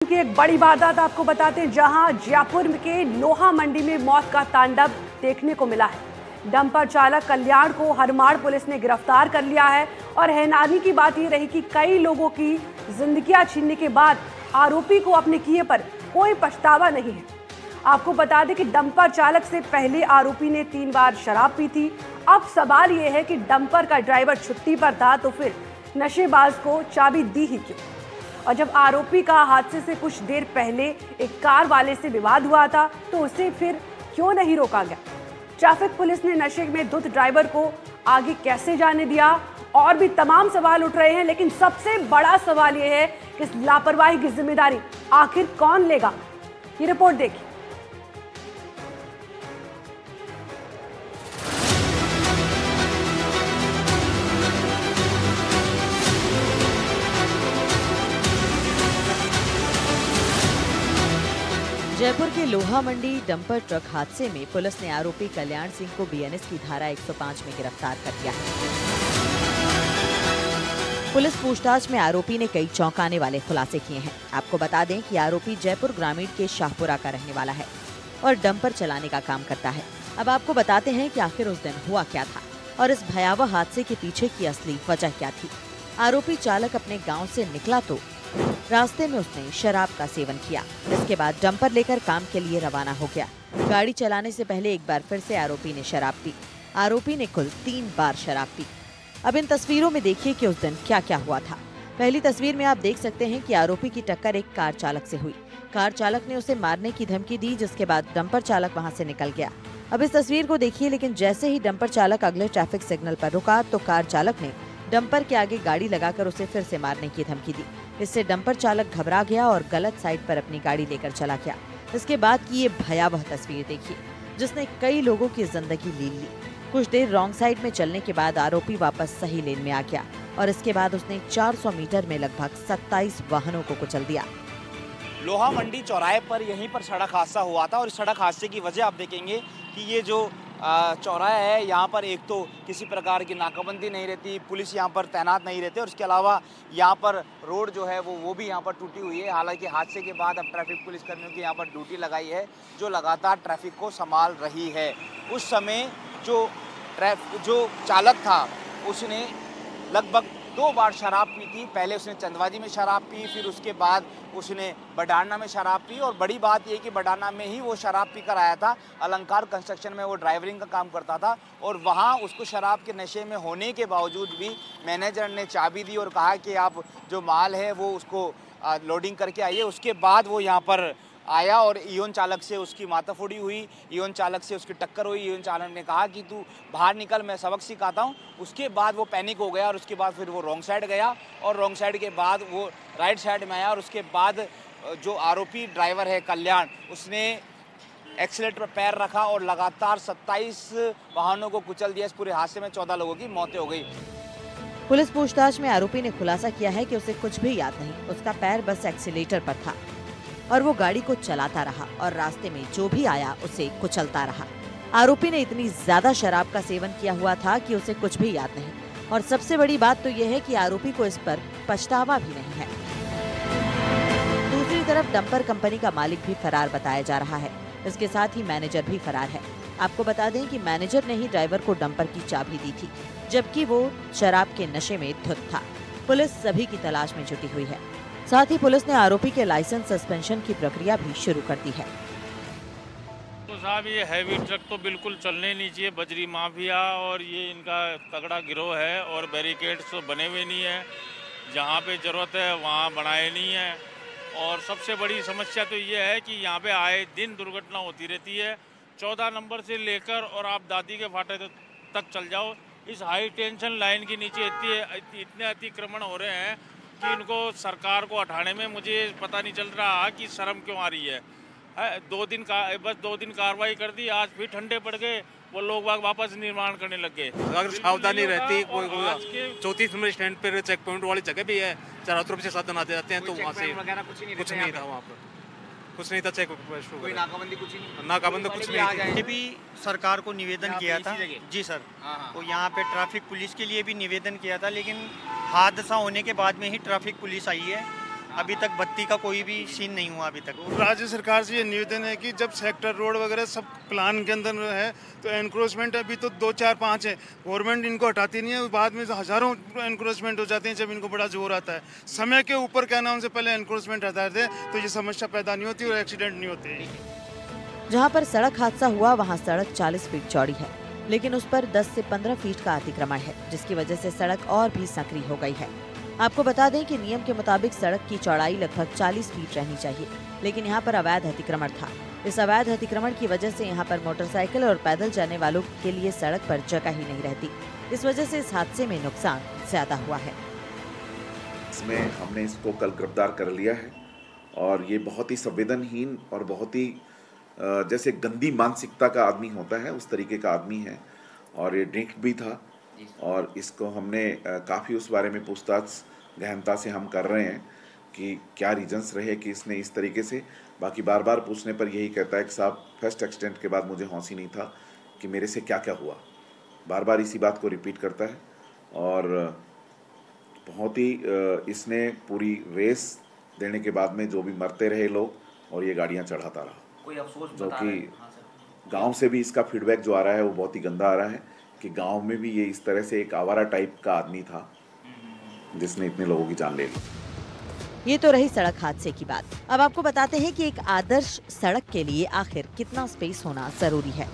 की एक बड़ी वारदात आपको बताते हैं, जहां जयपुर के लोहा मंडी में मौत का तांडव देखने को मिला है। डंपर चालक कल्याण को हरमाड़ पुलिस ने गिरफ्तार कर लिया है और हैरानी की बात यह रही कि कई लोगों की जिंदगियां छीनने के बाद आरोपी को अपने किए पर कोई पछतावा नहीं है। आपको बता दें कि डंपर चालक से पहले आरोपी ने 3 बार शराब पी थी। अब सवाल यह है कि डंपर का ड्राइवर छुट्टी पर था तो फिर नशेबाज को चाबी दी ही क्यों? और जब आरोपी का हादसे से कुछ देर पहले एक कार वाले से विवाद हुआ था तो उसे फिर क्यों नहीं रोका गया? ट्रैफिक पुलिस ने नशे में धुत ड्राइवर को आगे कैसे जाने दिया? और भी तमाम सवाल उठ रहे हैं, लेकिन सबसे बड़ा सवाल यह है कि इस लापरवाही की जिम्मेदारी आखिर कौन लेगा? ये रिपोर्ट देखिए। जयपुर के लोहा मंडी डंपर ट्रक हादसे में पुलिस ने आरोपी कल्याण सिंह को बीएनएस की धारा 105 में गिरफ्तार कर लिया है। पुलिस पूछताछ में आरोपी ने कई चौंकाने वाले खुलासे किए हैं। आपको बता दें कि आरोपी जयपुर ग्रामीण के शाहपुरा का रहने वाला है और डंपर चलाने का काम करता है। अब आपको बताते हैं कि आखिर उस दिन हुआ क्या था और इस भयावह हादसे के पीछे की असली वजह क्या थी। आरोपी चालक अपने गाँव से निकला तो रास्ते में उसने शराब का सेवन किया। इसके बाद डंपर लेकर काम के लिए रवाना हो गया। गाड़ी चलाने से पहले एक बार फिर से आरोपी ने शराब पी। आरोपी ने कुल 3 बार शराब पी। अब इन तस्वीरों में देखिए कि उस दिन क्या क्या हुआ था। पहली तस्वीर में आप देख सकते हैं कि आरोपी की टक्कर एक कार चालक से हुई। कार चालक ने उसे मारने की धमकी दी, जिसके बाद डंपर चालक वहां से निकल गया। अब इस तस्वीर को देखिए, लेकिन जैसे ही डंपर चालक अगले ट्रैफिक सिग्नल पर रुका तो कार चालक ने डंपर के आगे गाड़ी लगाकर उसे फिर से मारने की धमकी दी। इससे डंपर चालक घबरा गया और गलत साइड पर अपनी गाड़ी लेकर चला गया। इसके बाद की ये भयावह तस्वीर देखिए, जिसने कई लोगों की जिंदगी ले ली। कुछ देर रॉन्ग साइड में चलने के बाद आरोपी वापस सही लेन में आ गया और इसके बाद उसने 400 मीटर में लगभग 27 वाहनों को कुचल दिया। लोहा मंडी चौराहे पर यहीं पर सड़क हादसा हुआ था और इस सड़क हादसे की वजह आप देखेंगे कि ये जो चौराहा है, यहाँ पर एक तो किसी प्रकार की नाकाबंदी नहीं रहती, पुलिस यहाँ पर तैनात नहीं रहती और इसके अलावा यहाँ पर रोड जो है वो भी यहाँ पर टूटी हुई है। हालांकि हादसे के बाद अब ट्रैफिक पुलिस कर्मियों की यहाँ पर ड्यूटी लगाई है, जो लगातार ट्रैफिक को संभाल रही है। उस समय जो चालक था उसने लगभग 2 बार शराब पी थी। पहले उसने चंदवाजी में शराब पी, फिर उसके बाद उसने बडारना में शराब पी और बड़ी बात यह कि बडारना में ही वो शराब पी कर आया था। अलंकार कंस्ट्रक्शन में वो ड्राइवरिंग का काम करता था और वहाँ उसको शराब के नशे में होने के बावजूद भी मैनेजर ने चाबी दी और कहा कि आप जो माल है वो उसको लोडिंग करके आइए। उसके बाद वो यहाँ पर आया और इवन चालक से उसकी माथाफोड़ी हुई, इवन चालक से उसकी टक्कर हुई। इवन चालक ने कहा कि तू बाहर निकल, मैं सबक सिखाता हूँ। उसके बाद वो पैनिक हो गया और उसके बाद फिर वो रॉन्ग साइड गया और रॉन्ग साइड के बाद वो राइट साइड में आया और उसके बाद जो आरोपी ड्राइवर है कल्याण, उसने एक्सीलेटर पर पैर रखा और लगातार 27 वाहनों को कुचल दिया। इस पूरे हादसे में 14 लोगों की मौतें हो गई। पुलिस पूछताछ में आरोपी ने खुलासा किया है कि उसे कुछ भी याद नहीं, उसका पैर बस एक्सीलेटर पर था और वो गाड़ी को चलाता रहा और रास्ते में जो भी आया उसे कुचलता रहा। आरोपी ने इतनी ज्यादा शराब का सेवन किया हुआ था कि उसे कुछ भी याद नहीं और सबसे बड़ी बात तो यह है कि आरोपी को इस पर पछतावा भी नहीं है। दूसरी तरफ डंपर कंपनी का मालिक भी फरार बताया जा रहा है। इसके साथ ही मैनेजर भी फरार है। आपको बता दें कि मैनेजर ने ही ड्राइवर को डंपर की चाबी दी थी, जबकि वो शराब के नशे में धुत था। पुलिस सभी की तलाश में जुटी हुई है। साथ ही पुलिस ने आरोपी के लाइसेंस सस्पेंशन की प्रक्रिया भी शुरू कर दी है। तो साहब, ये हैवी ट्रक तो बिल्कुल चलने नहीं चाहिए। बजरी माफिया और ये इनका तगड़ा गिरोह है और बैरिकेड्स तो बने हुए नहीं है। जहाँ पे ज़रूरत है वहाँ बनाए नहीं है। और सबसे बड़ी समस्या तो ये है कि यहाँ पे आए दिन दुर्घटना होती रहती है। 14 नंबर से लेकर और आप दादी के फाटे तक चल जाओ, इस हाई टेंशन लाइन के नीचे इतने अतिक्रमण हो रहे हैं कि इनको सरकार को हटाने में मुझे पता नहीं चल रहा कि शर्म क्यों आ रही है। 2 दिन कार्रवाई कर दी, आज फिर ठंडे पड़ गए, वो लोग वापस निर्माण करने लग गए। अगर सावधानी रहती, कोई 34 नंबर स्टैंड पर चेक पॉइंट वाली जगह भी है, 74 रुपये से साधन आते जाते हैं, तो वहाँ से कुछ नहीं था। वहाँ पर कुछ नहीं था, चेक कोई नाकाबंदी कुछ नहीं, नाकाबंदी कुछ नहीं। ये भी सरकार को निवेदन किया था जी सर, तो यहाँ पे ट्रैफिक पुलिस के लिए भी निवेदन किया था, लेकिन हादसा होने के बाद में ही ट्रैफिक पुलिस आई है अभी तक बत्ती का कोई भी सीन नहीं हुआ अभी तक। राज्य सरकार से ये निवेदन है कि जब सेक्टर रोड वगैरह सब प्लान के अंदर है तो एनक्रोचमेंट अभी तो 2 4 5 है, गवर्नमेंट इनको हटाती नहीं है, बाद में हजारों एनक्रोचमेंट हो जाते हैं जब इनको बड़ा जोर आता है। समय के ऊपर क्या नाम से पहले एनक्रोचमेंट हटा दे तो ये समस्या पैदा नहीं होती और एक्सीडेंट नहीं होते। जहाँ पर सड़क हादसा हुआ वहाँ सड़क 40 फीट चौड़ी है, लेकिन उस पर 10 से 15 फीट का अतिक्रमण है, जिसकी वजह से सड़क और भी संकरी हो गई है। आपको बता दें कि नियम के मुताबिक सड़क की चौड़ाई लगभग 40 फीट रहनी चाहिए, लेकिन यहाँ पर अवैध अतिक्रमण था। इस अवैध अतिक्रमण की वजह से यहाँ पर मोटरसाइकिल और पैदल जाने वालों के लिए सड़क पर जगह ही नहीं रहती। इस वजह से इस हादसे में नुकसान ज्यादा हुआ है। इसमें हमने इसको कल गिरफ्तार कर लिया है और ये बहुत ही संवेदनहीन और बहुत ही जैसे गंदी मानसिकता का आदमी होता है उस तरीके का आदमी है और ये ड्रिंक भी था और इसको हमने काफ़ी उस बारे में पूछताछ गहनता से हम कर रहे हैं कि क्या रीजंस रहे कि इसने इस तरीके से। बाकी बार बार पूछने पर यही कहता है कि साहब फर्स्ट एक्सीडेंट के बाद मुझे होश ही नहीं था कि मेरे से क्या क्या हुआ, बार बार इसी बात को रिपीट करता है और बहुत ही इसने पूरी रेस देने के बाद में जो भी मरते रहे लोग और ये गाड़ियाँ चढ़ाता रहा। कोई अफसोस जो कि गांव से भी इसका फीडबैक जो आ रहा है वो बहुत ही गंदा आ रहा है कि गांव में भी ये इस तरह से एक आवारा टाइप का आदमी था जिसने इतने लोगों की जान ले ली। ये तो रही सड़क हादसे की बात। अब आपको बताते हैं कि एक आदर्श सड़क के लिए आखिर कितना स्पेस होना जरूरी है।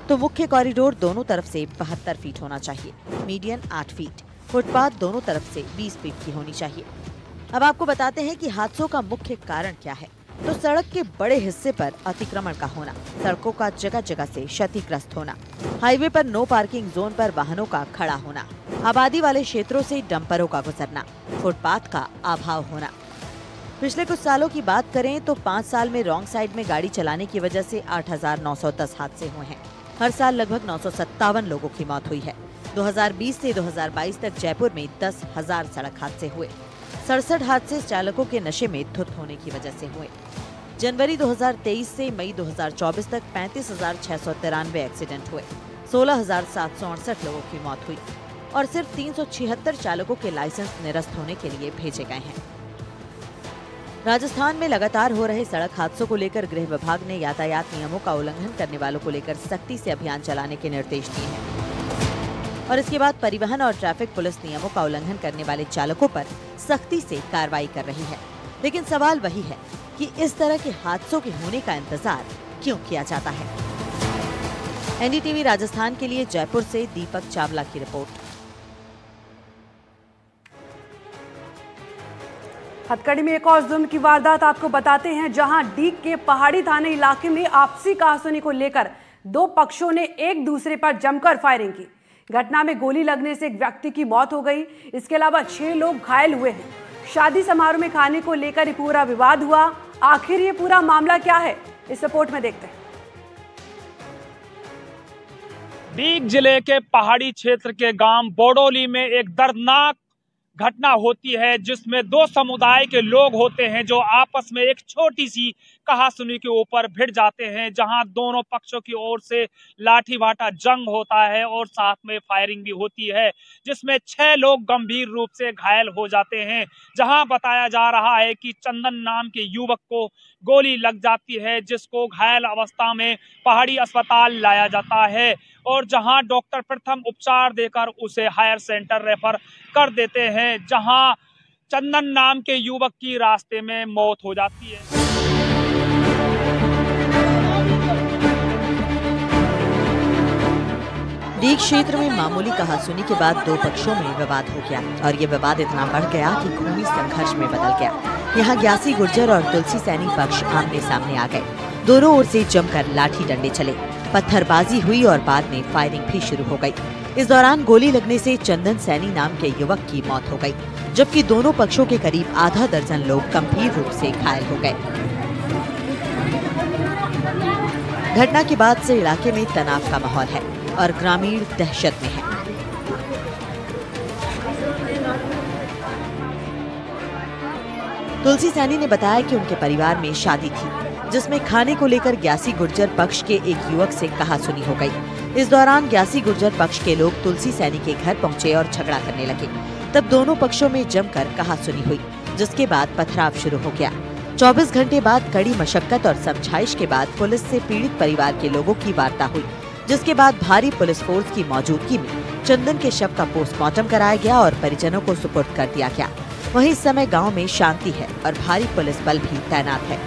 तो मुख्य कॉरिडोर दोनों तरफ से 72 फीट होना चाहिए, मीडियन 8 फीट, फुटपाथ दोनों तरफ से 20 फीट की होनी चाहिए। अब आपको बताते हैं कि हादसों का मुख्य कारण क्या है। तो सड़क के बड़े हिस्से पर अतिक्रमण का होना, सड़कों का जगह जगह से क्षतिग्रस्त होना, हाईवे पर नो पार्किंग जोन पर वाहनों का खड़ा होना, आबादी वाले क्षेत्रों से डंपरों का गुजरना, फुटपाथ का अभाव होना। पिछले कुछ सालों की बात करें तो 5 साल में रॉन्ग साइड में गाड़ी चलाने की वजह से 8,910 हादसे हुए हैं। हर साल लगभग 957 लोगों की मौत हुई है। 2020 से 2022 तक जयपुर में 10,000 सड़क हादसे हुए। 67 हादसे चालकों के नशे में धुत होने की वजह से हुए। जनवरी 2023 से मई 2024 तक 35,693 एक्सीडेंट हुए, 16,768 लोगों की मौत हुई और सिर्फ 376 चालकों के लाइसेंस निरस्त होने के लिए भेजे गए हैं। राजस्थान में लगातार हो रहे सड़क हादसों को लेकर गृह विभाग ने यातायात नियमों का उल्लंघन करने वालों को लेकर सख्ती से अभियान चलाने के निर्देश दिए हैं और इसके बाद परिवहन और ट्रैफिक पुलिस नियमों का उल्लंघन करने वाले चालकों पर सख्ती से कार्रवाई कर रही है। लेकिन सवाल वही है कि इस तरह के हादसों के होने का इंतजार क्यों किया जाता है। एनडीटीवी राजस्थान के लिए जयपुर से दीपक चावला की रिपोर्ट। हथकड़ी में एक और जुल्म की वारदात आपको बताते हैं, जहां डीग के पहाड़ी थाने इलाके में आपसी कहासुनी को लेकर 2 पक्षों ने एक दूसरे पर जमकर फायरिंग की। घटना में गोली लगने से एक व्यक्ति की मौत हो गई। इसके अलावा 6 लोग घायल हुए हैं। शादी समारोह में खाने को लेकर ये पूरा विवाद हुआ। आखिर ये पूरा मामला क्या है, इस रिपोर्ट में देखते हैं। डीग जिले के पहाड़ी क्षेत्र के गांव बोडोली में एक दर्दनाक घटना होती है, जिसमें 2 समुदाय के लोग होते हैं जो आपस में एक छोटी सी कहासुनी के ऊपर भिड़ जाते हैं, जहां दोनों पक्षों की ओर से लाठी भाटा जंग होता है और साथ में फायरिंग भी होती है, जिसमें 6 लोग गंभीर रूप से घायल हो जाते हैं। जहां बताया जा रहा है कि चंदन नाम के युवक को गोली लग जाती है, जिसको घायल अवस्था में पहाड़ी अस्पताल लाया जाता है और जहां डॉक्टर प्रथम उपचार देकर उसे हायर सेंटर रेफर कर देते हैं, जहां चंदन नाम के युवक की रास्ते में मौत हो जाती है। डीग क्षेत्र में मामूली कहासुनी के बाद 2 पक्षों में विवाद हो गया और ये विवाद इतना बढ़ गया कि खूनी संघर्ष में बदल गया। यहाँ ग्यासी गुर्जर और तुलसी सैनी पक्ष आमने सामने आ गए। दोनों ओर से जमकर लाठी डंडे चले, पत्थरबाजी हुई और बाद में फायरिंग भी शुरू हो गई। इस दौरान गोली लगने से चंदन सैनी नाम के युवक की मौत हो गई, जबकि दोनों पक्षों के करीब आधा दर्जन लोग गंभीर रूप से घायल हो गए। घटना के बाद से इलाके में तनाव का माहौल है और ग्रामीण दहशत में है। तुलसी सैनी ने बताया कि उनके परिवार में शादी थी, जिसमें खाने को लेकर ग्यासी गुर्जर पक्ष के एक युवक से कहासुनी हो गई। इस दौरान ग्यासी गुर्जर पक्ष के लोग तुलसी सैनी के घर पहुंचे और झगड़ा करने लगे। तब दोनों पक्षों में जमकर कहासुनी हुई, जिसके बाद पथराव शुरू हो गया। 24 घंटे बाद कड़ी मशक्कत और समझाइश के बाद पुलिस से पीड़ित परिवार के लोगों की वार्ता हुई, जिसके बाद भारी पुलिस फोर्स की मौजूदगी में चंदन के शव का पोस्टमार्टम कराया गया और परिजनों को सुपुर्द कर दिया गया। वहीं इस समय गांव में शांति है और भारी पुलिस बल भी तैनात है।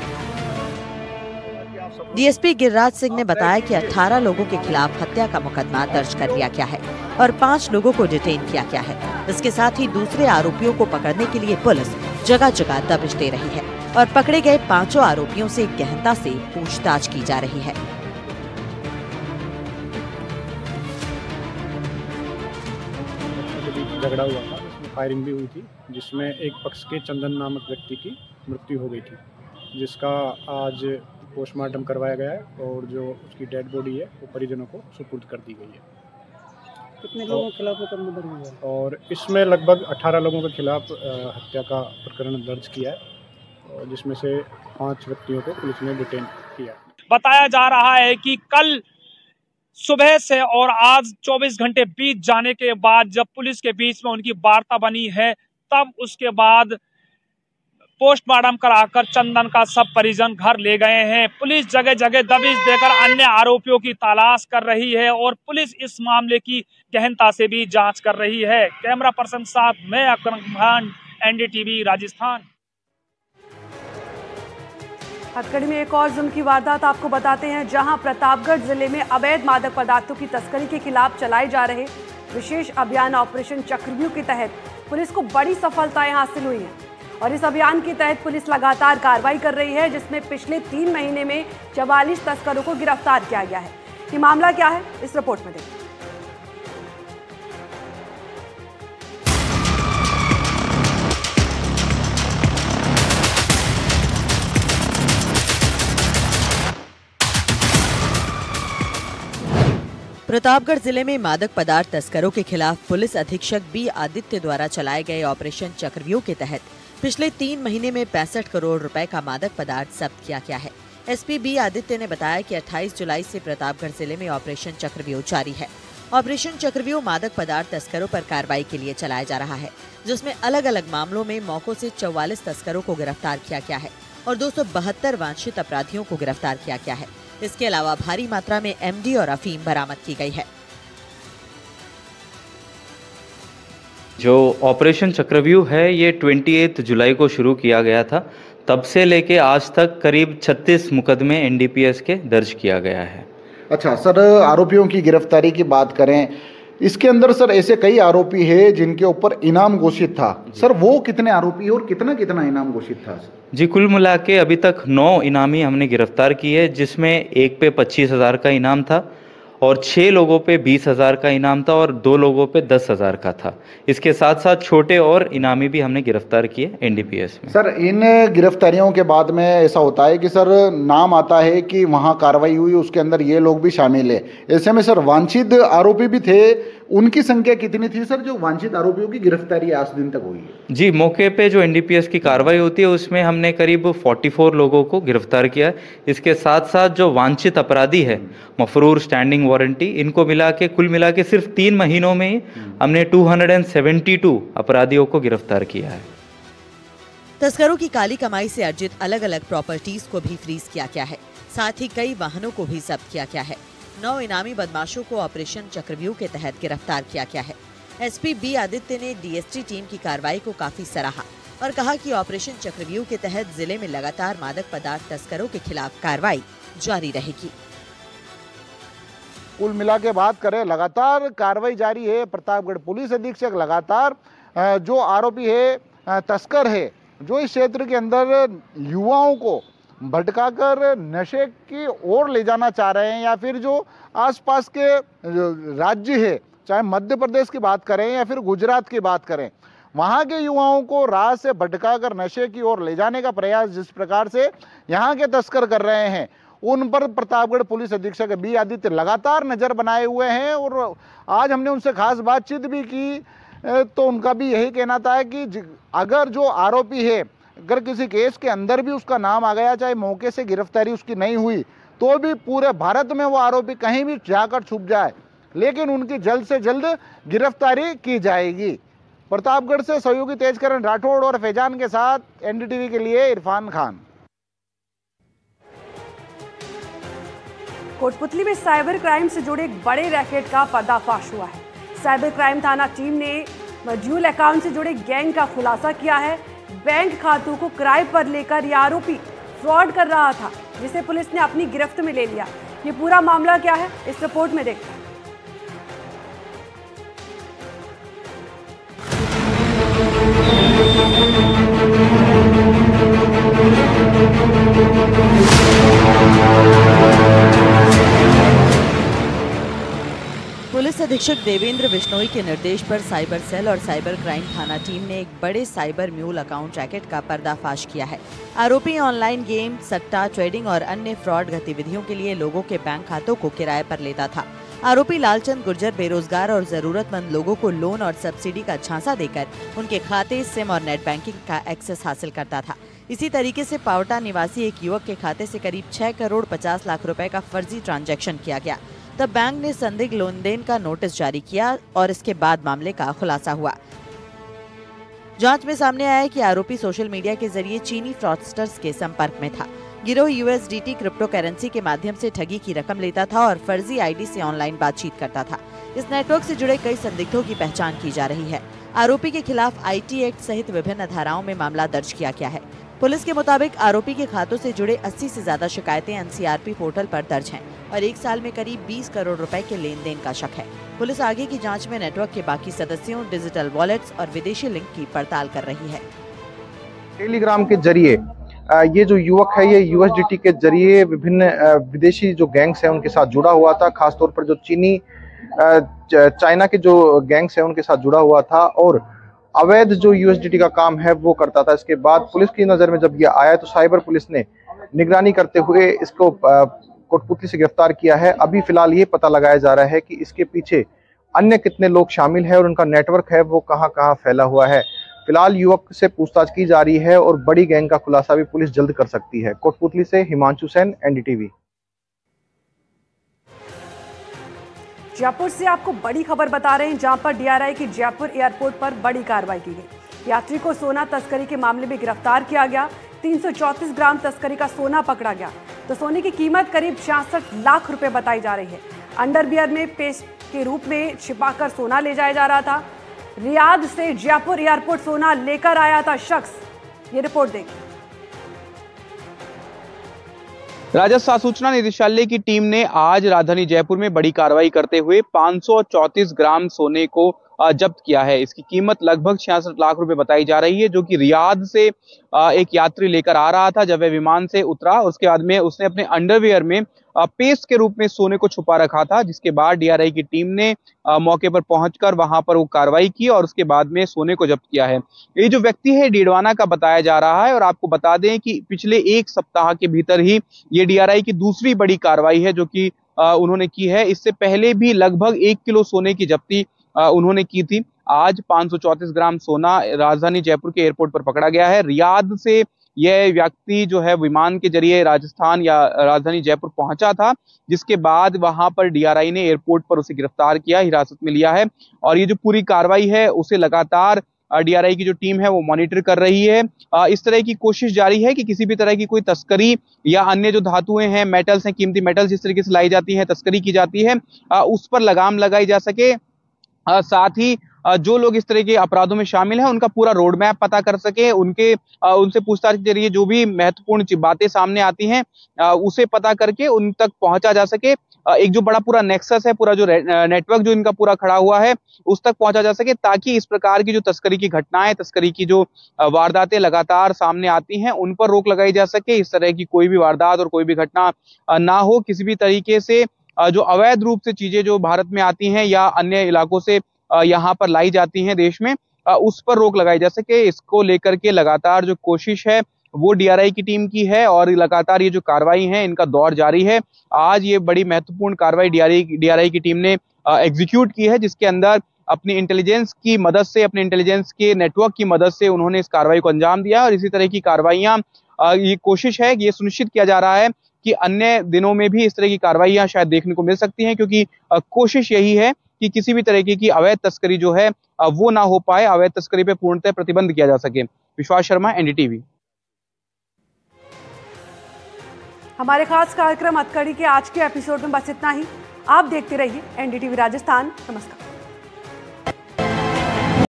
डीएसपी गिरिराज सिंह ने बताया कि 18 लोगों के खिलाफ हत्या का मुकदमा दर्ज कर लिया गया है और 5 लोगों को डिटेन किया गया है। इसके साथ ही दूसरे आरोपियों को पकड़ने के लिए पुलिस जगह जगह दबिश दे रही है और पकड़े गए 5 आरोपियों से गहनता से पूछताछ की जा रही है। झगड़ा हुआ था, जिसमें फायरिंग भी हुई थी, जिसमें एक पक्ष के चंदन नामक व्यक्ति की मृत्यु हो गई थी, जिसका आज पोस्टमार्टम करवाया गया है और जो उसकी डेड बॉडी है वो परिजनों को सुपुर्द कर दी गई है। कितने लोगों के खिलाफ मुकदमा दर्ज हुआ है? और इसमें लगभग 18 लोगों के खिलाफ हत्या का प्रकरण दर्ज किया है और जिसमें से 5 व्यक्तियों को पुलिस ने डिटेन किया। बताया जा रहा है कि कल सुबह से और आज 24 घंटे बीत जाने के बाद जब पुलिस के बीच में उनकी वार्ता बनी है, तब उसके बाद पोस्टमार्टम कराकर चंदन का सब परिजन घर ले गए हैं। पुलिस जगह जगह दबिश देकर अन्य आरोपियों की तलाश कर रही है और पुलिस इस मामले की गहनता से भी जांच कर रही है। कैमरा पर्सन साथ मैं अकरम खान, एनडीटीवी राजस्थान। हथकड़ी में एक और जुल्म की वारदात आपको बताते हैं, जहां प्रतापगढ़ जिले में अवैध मादक पदार्थों की तस्करी के खिलाफ चलाए जा रहे विशेष अभियान ऑपरेशन चक्रव्यूह के तहत पुलिस को बड़ी सफलताएं हासिल हुई हैं और इस अभियान के तहत पुलिस लगातार कार्रवाई कर रही है, जिसमें पिछले 3 महीने में 44 तस्करों को गिरफ्तार किया गया है। ये मामला क्या है, इस रिपोर्ट में देखिए। प्रतापगढ़ जिले में मादक पदार्थ तस्करों के खिलाफ पुलिस अधीक्षक बी आदित्य द्वारा चलाए गए ऑपरेशन चक्रव्यूह के तहत पिछले 3 महीने में 65 करोड़ रुपए का मादक पदार्थ जब्त किया गया है। एसपी बी आदित्य ने बताया कि 28 जुलाई से प्रतापगढ़ जिले में ऑपरेशन चक्रव्यूह जारी है। ऑपरेशन चक्रव्यूह मादक पदार्थ तस्करों पर कार्रवाई के लिए चलाया जा रहा है, जिसमें अलग अलग मामलों में मौकों से 44 तस्करों को गिरफ्तार किया गया है और 272 वांछित अपराधियों को गिरफ्तार किया गया है। इसके अलावा भारी मात्रा में एमडी और अफीम बरामद की गई है। जो ऑपरेशन चक्रव्यूह है ये 28 जुलाई को शुरू किया गया था। तब से लेके आज तक करीब 36 मुकदमे एनडीपीएस के दर्ज किया गया है। अच्छा सर, आरोपियों की गिरफ्तारी की बात करें, इसके अंदर सर ऐसे कई आरोपी हैं जिनके ऊपर इनाम घोषित था। सर वो कितने आरोपी और कितना कितना इनाम घोषित था? जी कुल मिला के अभी तक 9 इनामी हमने गिरफ्तार किए, जिसमें एक पे 25,000 का इनाम था और 6 लोगों पे 20,000 का इनाम था और 2 लोगों पे 10,000 का था। इसके साथ साथ छोटे और इनामी भी हमने गिरफ्तार किए एनडीपीएस में। सर इन गिरफ्तारियों के बाद में ऐसा होता है कि सर नाम आता है कि वहाँ कार्रवाई हुई, उसके अंदर ये लोग भी शामिल है। ऐसे में सर वांछित आरोपी भी थे, उनकी संख्या कितनी थी सर जो वांछित आरोपियों की गिरफ्तारी आज दिन तक हुई है? जी मौके पे जो एनडीपीएस की कार्रवाई होती है उसमें हमने करीब 44 लोगों को गिरफ्तार किया। इसके साथ साथ जो वांछित अपराधी है, मफरूर, स्टैंडिंग वारंटी, इनको मिला के कुल मिला के सिर्फ 3 महीनों में ही हमने 272 अपराधियों को गिरफ्तार किया है। तस्करों की काली कमाई से अर्जित अलग अलग प्रॉपर्टीज को भी फ्रीज किया गया है, साथ ही कई वाहनों को भी जब्त किया गया है। 9 इनामी बदमाशों को ऑपरेशन चक्रव्यूह के तहत गिरफ्तार किया गया है। एसपी बी आदित्य ने डीएसटी टीम की कार्रवाई को काफी सराहा और कहा कि ऑपरेशन चक्रव्यूह के तहत जिले में लगातार मादक पदार्थ तस्करों के खिलाफ कार्रवाई जारी रहेगी। कुल मिला के बात करें, लगातार कार्रवाई जारी है। प्रतापगढ़ पुलिस अधीक्षक लगातार जो आरोपी है, तस्कर है, जो इस क्षेत्र के अंदर युवाओं को भटकाकर नशे की ओर ले जाना चाह रहे हैं या फिर जो आसपास के राज्य है, चाहे मध्य प्रदेश की बात करें या फिर गुजरात की बात करें, वहाँ के युवाओं को राह से भटकाकर नशे की ओर ले जाने का प्रयास जिस प्रकार से यहाँ के तस्कर कर रहे हैं, उन पर प्रतापगढ़ पुलिस अधीक्षक बी आदित्य लगातार नज़र बनाए हुए हैं। और आज हमने उनसे खास बातचीत भी की तो उनका भी यही कहना था कि अगर जो आरोपी है, अगर किसी केस के अंदर भी उसका नाम आ गया, चाहे मौके से गिरफ्तारी उसकी नहीं हुई, तो भी पूरे भारत में वो आरोपी कहीं भी जाकर छुप जाए, लेकिन उनकी जल्द से जल्द गिरफ्तारी की जाएगी। प्रतापगढ़ से सहयोगी तेजकरण राठौड़ और फैजान के साथ एनडीटीवी के लिए इरफान खान। कोटपुतली में साइबर क्राइम से जुड़े एक बड़े रैकेट का पर्दाफाश हुआ है। साइबर क्राइम थाना टीम ने ड्यूल अकाउंट से जुड़े गैंग का खुलासा किया है। बैंक खातों को किराए पर लेकर यह आरोपी फ्रॉड कर रहा था, जिसे पुलिस ने अपनी गिरफ्त में ले लिया। ये पूरा मामला क्या है, इस रिपोर्ट में देखते हैं। पुलिस अधीक्षक देवेंद्र बिश्नोई के निर्देश पर साइबर सेल और साइबर क्राइम थाना टीम ने एक बड़े साइबर म्यूल अकाउंट रैकेट का पर्दाफाश किया है। आरोपी ऑनलाइन गेम, सट्टा, ट्रेडिंग और अन्य फ्रॉड गतिविधियों के लिए लोगों के बैंक खातों को किराए पर लेता था। आरोपी लालचंद गुर्जर बेरोजगार और जरूरतमंद लोगों को लोन और सब्सिडी का झांसा देकर उनके खाते, सिम और नेट बैंकिंग का एक्सेस हासिल करता था। इसी तरीके से पावटा निवासी एक युवक के खाते से करीब 6 करोड़ 50 लाख रुपए का फर्जी ट्रांजैक्शन किया गया। तब बैंक ने संदिग्ध लेनदेन का नोटिस जारी किया और इसके बाद मामले का खुलासा हुआ। जांच में सामने आया कि आरोपी सोशल मीडिया के जरिए चीनी फ्रॉडस्टर्स के संपर्क में था। गिरोह USDT क्रिप्टो करेंसी के माध्यम से ठगी की रकम लेता था और फर्जी आईडी से ऑनलाइन बातचीत करता था। इस नेटवर्क से जुड़े कई संदिग्धों की पहचान की जा रही है। आरोपी के खिलाफ IT एक्ट सहित विभिन्न धाराओं में मामला दर्ज किया गया है। पुलिस के मुताबिक आरोपी के खातों से जुड़े 80 से ज्यादा शिकायतें NCRP पोर्टल पर दर्ज हैं और एक साल में करीब 20 करोड़ रुपए के लेन देन का शक है। पुलिस आगे की जांच में नेटवर्क के बाकी सदस्यों, डिजिटल वॉलेट्स और विदेशी लिंक की पड़ताल कर रही है। टेलीग्राम के जरिए ये जो युवक है, ये USDT के जरिए विभिन्न विदेशी जो गैंग्स है उनके साथ जुड़ा हुआ था। खासतौर पर जो चीनी चाइना के जो गैंग्स है उनके साथ जुड़ा हुआ था और अवैध जो USDT का काम है वो करता था। इसके बाद पुलिस की नज़र में जब ये आया तो साइबर पुलिस ने निगरानी करते हुए इसको कोटपुतली से गिरफ्तार किया है। अभी फिलहाल ये पता लगाया जा रहा है कि इसके पीछे अन्य कितने लोग शामिल हैं और उनका नेटवर्क है वो कहां कहां फैला हुआ है। फिलहाल युवक से पूछताछ की जा रही है और बड़ी गैंग का खुलासा भी पुलिस जल्द कर सकती है। कोटपुतली से हिमांशु सेन, NDTV। जयपुर से आपको बड़ी खबर बता रहे हैं, जहां पर DRI की जयपुर एयरपोर्ट पर बड़ी कार्रवाई की गई। यात्री को सोना तस्करी के मामले में गिरफ्तार किया गया। 334 ग्राम तस्करी का सोना पकड़ा गया। तो सोने की कीमत करीब 66 लाख रुपए बताई जा रही है। अंडरवियर में पेस्ट के रूप में छिपाकर सोना ले जाया जा रहा था। रियाद से जयपुर एयरपोर्ट सोना लेकर आया था शख्स। ये रिपोर्ट देखिए। राजस्व सूचना निदेशालय की टीम ने आज राजधानी जयपुर में बड़ी कार्रवाई करते हुए 534 ग्राम सोने को जब्त किया है। इसकी कीमत लगभग 66 लाख रुपए बताई जा रही है, जो कि रियाद से एक यात्री लेकर आ रहा था। जब वह विमान से उतरा उसके बाद में उसने अपने अंडरवियर में पेस्ट के रूप में सोने को छुपा रखा था, जिसके बाद DRI की टीम ने मौके पर पहुंचकर वहां पर वो कार्रवाई की और उसके बाद में सोने को जब्त किया है। ये जो व्यक्ति है डीडवाना का बताया जा रहा है और आपको बता दें कि पिछले एक सप्ताह के भीतर ही ये DRI की दूसरी बड़ी कार्रवाई है जो कि उन्होंने की है। इससे पहले भी लगभग 1 किलो सोने की जब्ती उन्होंने की थी। आज 534 ग्राम सोना राजधानी जयपुर के एयरपोर्ट पर पकड़ा गया है। रियाद से यह व्यक्ति जो है विमान के जरिए राजस्थान या राजधानी जयपुर पहुंचा था, जिसके बाद वहां पर DRI ने एयरपोर्ट पर उसे गिरफ्तार किया, हिरासत में लिया है और ये जो पूरी कार्रवाई है उसे लगातार DRI की जो टीम है वो मॉनिटर कर रही है। इस तरह की कोशिश जारी है कि किसी भी तरह की कोई तस्करी या अन्य जो धातुएं हैं, मेटल्स हैं, कीमती मेटल्स जिस तरीके से लाई जाती हैं, तस्करी की जाती है, उस पर लगाम लगाई जा सके। साथ ही जो लोग इस तरह के अपराधों में शामिल हैं उनका पूरा रोड मैप पता कर सके, उनसे पूछताछ के जरिए जो भी महत्वपूर्ण बातें सामने आती हैं उसे पता करके उन तक पहुंचा जा सके। एक जो बड़ा पूरा नेक्सस है, पूरा जो नेटवर्क जो इनका पूरा खड़ा हुआ है उस तक पहुंचा जा सके, ताकि इस प्रकार की जो तस्करी की घटनाएं, तस्करी की जो वारदातें लगातार सामने आती हैं उन पर रोक लगाई जा सके। इस तरह की कोई भी वारदात और कोई भी घटना ना हो। किसी भी तरीके से जो अवैध रूप से चीजें जो भारत में आती हैं या अन्य इलाकों से यहाँ पर लाई जाती हैं देश में, उस पर रोक लगाई जा सके। इसको लेकर के लगातार जो कोशिश है वो DRI की टीम की है और लगातार ये जो कार्रवाई है इनका दौर जारी है। आज ये बड़ी महत्वपूर्ण कार्रवाई DRI की टीम ने एग्जीक्यूट की है, जिसके अंदर अपनी इंटेलिजेंस की मदद से, अपने इंटेलिजेंस के नेटवर्क की मदद से उन्होंने इस कार्रवाई को अंजाम दिया और इसी तरह की कार्रवाइयां, ये कोशिश है कि ये सुनिश्चित किया जा रहा है कि अन्य दिनों में भी इस तरह की कार्रवाइयां शायद देखने को मिल सकती हैं, क्योंकि कोशिश यही है कि किसी भी तरीके की अवैध तस्करी जो है वो ना हो पाए, अवैध तस्करी पे पूर्णतः प्रतिबंध किया जा सके। विश्वास शर्मा, एनडीटीवी। हमारे खास कार्यक्रम हथकड़ी के आज के एपिसोड में बस इतना ही। आप देखते रहिए एनडीटीवी राजस्थान। नमस्कार।